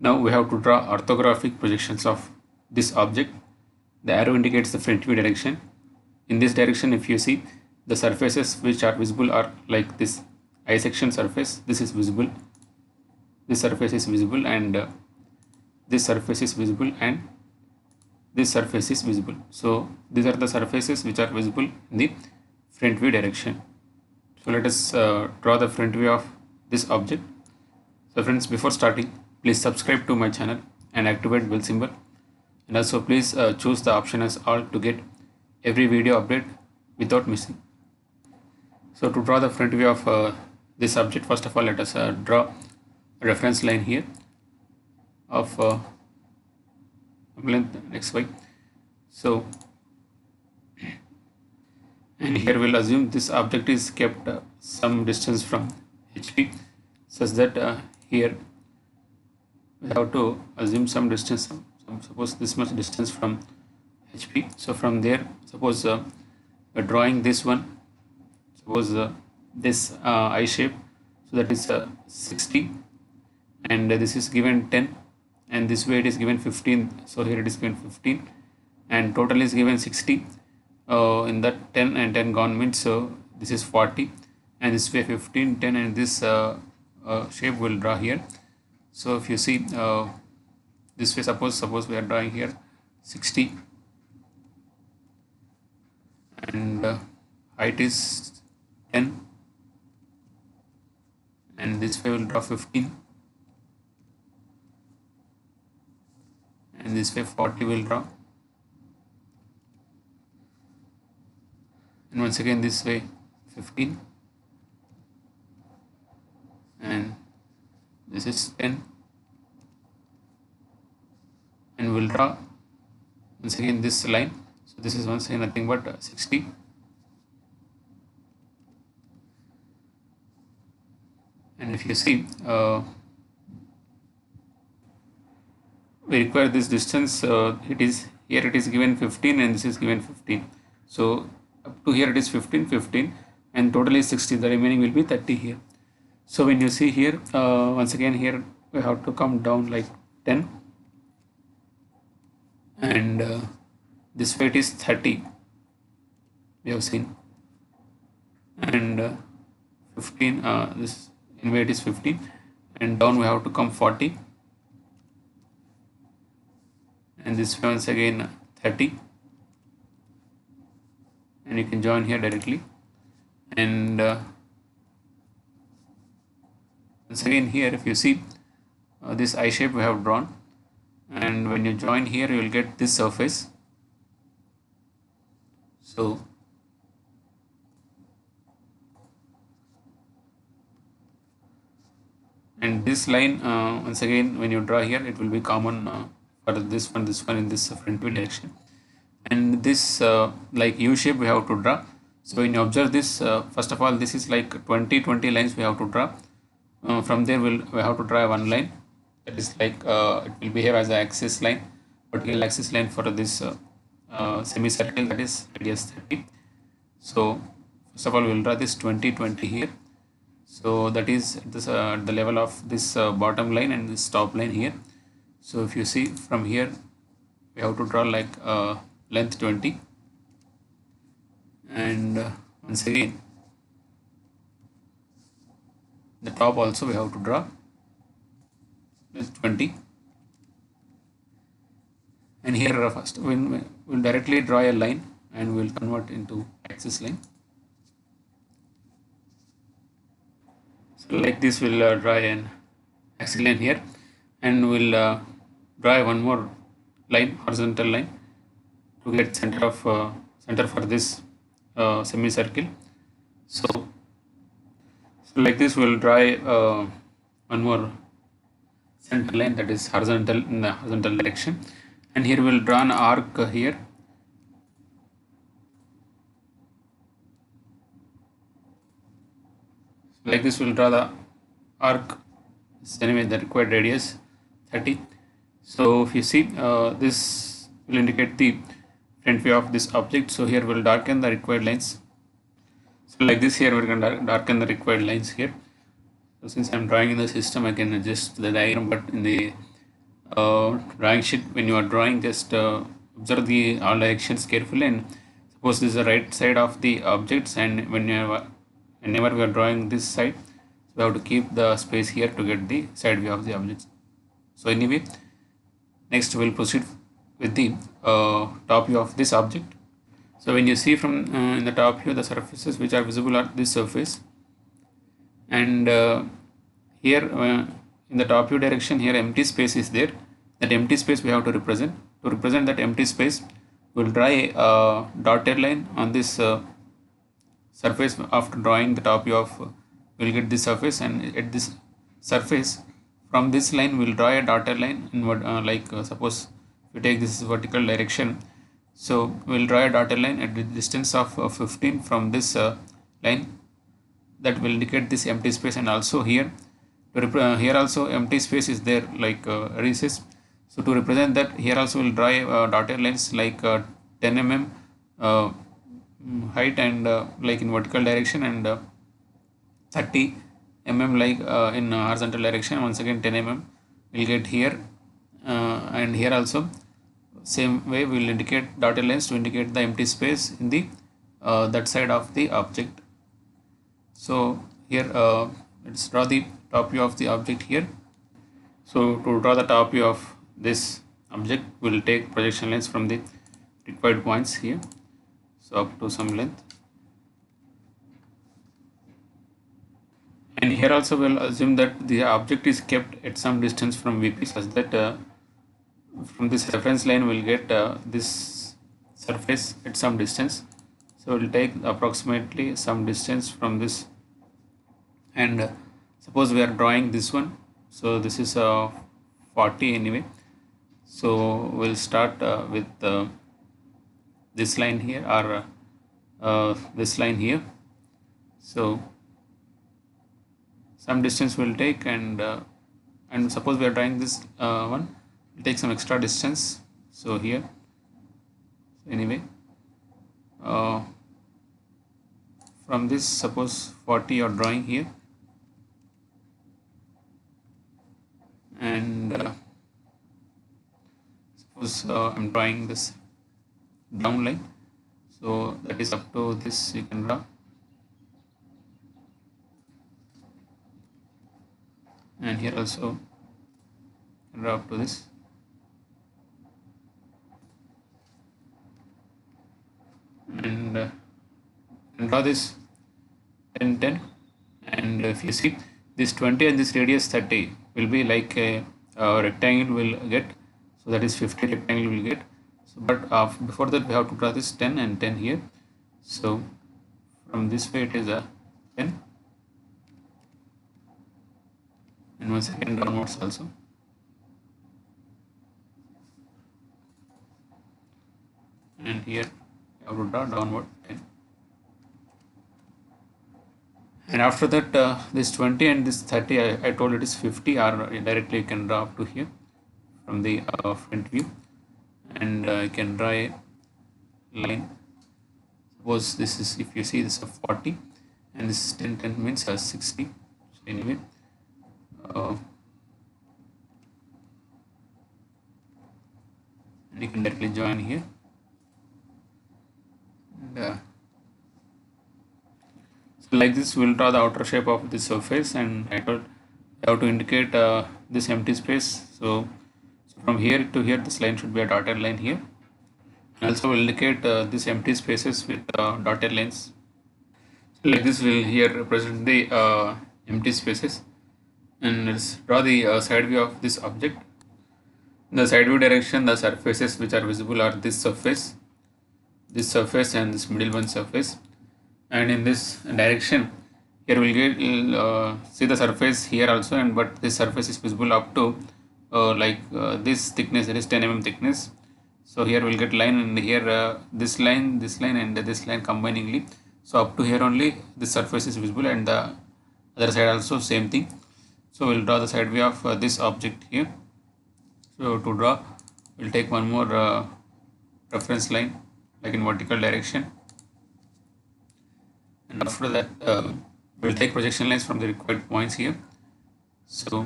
Now we have to draw orthographic projections of this object. The arrow indicates the front view direction. In this direction, if you see, the surfaces which are visible are like this I section surface. This is visible. This surface is visible, and this surface is visible, and this surface is visible. So these are the surfaces which are visible in the front view direction. So let us draw the front view of this object. So friends, before starting, please subscribe to my channel and activate bell symbol, and also please choose the option as all to get every video update without missing. So to draw the front view of this object, first of all let us draw a reference line here of length xy. So and here we'll assume this object is kept some distance from HP, such that here we have to assume some distance, suppose this much distance from HP. So from there, suppose we're drawing this one, suppose this I shape, so that is 60, and this is given 10, and this way it is given 15. So here it is given 15, and total is given 60. In that 10 and 10 gone means, so this is 40, and this way 15, 10, and this shape will draw here. So if you see this way, suppose we are drawing here 60, and height is 10, and this way will draw 15, and this way 40 will draw, and once again this way 15, and this is 10, and we'll draw once again this line. So this is once again nothing but 60, and if you see we require this distance, it is here it is given 15, and this is given 15, so up to here it is 15, and total is 60. The remaining will be 30 here. So when you see here, once again here we have to come down like 10, and this way it is 30, we have seen, and 15, this in way it is 15, and down we have to come 40, and this way once again 30, and you can join here directly, and once again here if you see this I shape we have drawn, and when you join here you will get this surface. So and this line once again when you draw here it will be common for this one in this front view direction, and this like U shape we have to draw. So when you observe this, first of all this is like 20 lines we have to draw. From there we have to draw one line, that is like it will behave as an axis line, vertical axis line for this semicircle, that is radius 30. So first of all we will draw this 20 here. So that is this the level of this bottom line and this top line here. So if you see from here we have to draw like length 20, and once again the top also we have to draw length 20, and here first we'll directly draw a line and we'll convert into axis line. So like this we'll draw an axis line here, and we'll draw one more line, horizontal line, to get center for this semicircle. So like this we'll draw one more center line, that is horizontal, in the horizontal direction, and here we'll draw an arc here. Like this we'll draw the arc, anyway the required radius 30. So if you see this will indicate the front view of this object. So here we'll darken the required lines. So like this here we're going to darken the required lines here. So since I'm drawing in the system I can adjust the diagram, but in the drawing sheet, when you are drawing, just observe the all directions carefully, and suppose this is the right side of the objects, and whenever we are drawing this side, we have to keep the space here to get the side view of the objects. So anyway, next we'll proceed with the top view of this object. So when you see from in the top view, the surfaces which are visible are this surface, and here in the top view direction, here empty space is there. That empty space we have to represent. To represent that empty space, we'll draw a dotted line on this surface. After drawing the top view of, we'll get this surface, and at this surface, from this line we'll draw a dotted line inward, suppose if you take this vertical direction, so we'll draw a dotted line at the distance of 15 from this line, that will indicate this empty space. And also here, here also empty space is there, like recess. So to represent that, here also we'll draw dotted lines like 10 mm height, and like in vertical direction, and 30 mm like in horizontal direction. Once again 10 mm we'll get here, and here also same way we'll indicate dotted lines to indicate the empty space in the that side of the object. So here let's draw the top view of the object here. So to draw the top view of this object, we'll take projection lines from the required points here, so up to some length. And here also we'll assume that the object is kept at some distance from VP, such that from this reference line we'll get this surface at some distance. So we'll take approximately some distance from this, and suppose we are drawing this one, so this is 40 anyway. So we'll start with this line here, or this line here. So some distance we'll take, and suppose we are drawing this one, we'll take some extra distance. So here, anyway, from this, suppose 40 you're drawing here, and suppose I'm drawing this down line, so that is up to this you can draw, and here also you can draw up to this, and draw this 10 10, and if you see this 20 and this radius 30 will be like a rectangle will get, so that is 50 rectangle will get. So but before that we have to draw this 10 and 10 here. So from this way it is a 10, and once again downwards also, and here you have to draw downward 10. And after that, this 20 and this 30, I told it is 50, or directly you can draw up to here from the front view, and you can draw a line. Suppose this is, if you see this is 40, and this is 10 10 means 60. So anyway, and you can directly join here, and like this we'll draw the outer shape of this surface. And I told you have to indicate this empty space. So from here to here this line should be a dotted line here, and also we'll indicate these empty spaces with dotted lines. So like this we'll here represent the empty spaces, and let's draw the side view of this object. In the side view direction, the surfaces which are visible are this surface, and this middle one surface. And in this direction, here we'll get see the surface here also, and but this surface is visible up to this thickness, that is 10 mm thickness. So here we'll get line, and here this line, and this line combiningly. So up to here only this surface is visible, and the other side also same thing. So we'll draw the side view of this object here. So to draw, we'll take one more reference line like in vertical direction, and after that we'll take projection lines from the required points here. So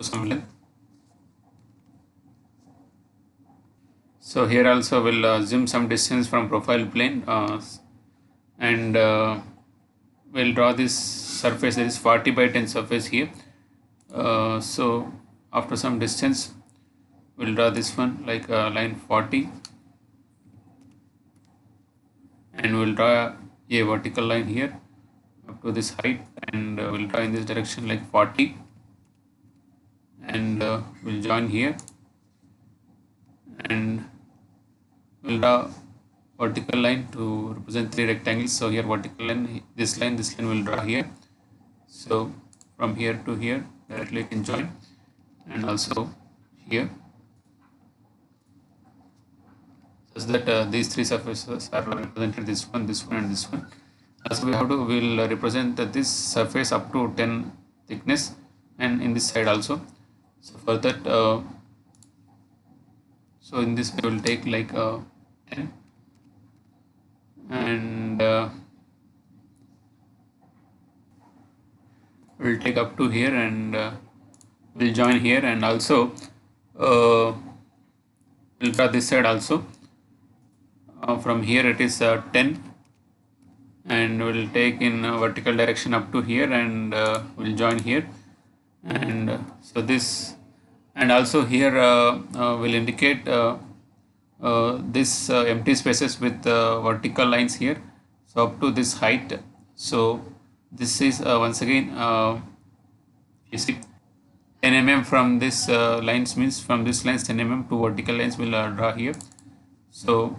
to some length. So here also we'll zoom some distance from profile plane and we'll draw this surface, that is 40 by 10 surface here. So after some distance we'll draw this one like line 40, and we'll draw a vertical line here up to this height, and we'll draw in this direction like 40, and we'll join here, and we'll draw vertical line to represent 3 rectangles. So here vertical line, this line we'll draw here. So from here to here directly you can join, and also here, such that these 3 surfaces are represented, this one, this one, and this one. Also we'll represent this surface up to 10 thickness, and in this side also. So for that, so in this we will take like 10, and we'll take up to here, and we'll join here, and also we'll draw this side also. From here it is 10, and we'll take in vertical direction up to here, and we'll join here, and so this, and also here we'll indicate this empty spaces with vertical lines here, so up to this height. So this is once again you see 10 mm from this lines, means from this lines 10 mm to vertical lines will draw here. So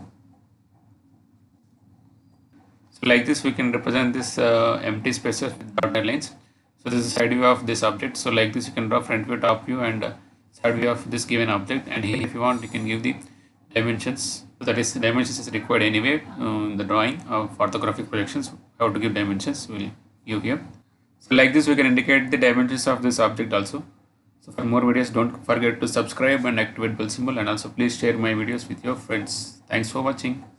like this we can represent this empty spaces with dotted lines. So this is side view of this object. So like this you can draw front view, top view, and side view of this given object, and here if you want you can give the dimensions. So that is, dimensions is required anyway in the drawing of orthographic projections. How to give dimensions we'll give here. So like this we can indicate the dimensions of this object also. So for more videos, don't forget to subscribe and activate bell symbol, and also please share my videos with your friends. Thanks for watching.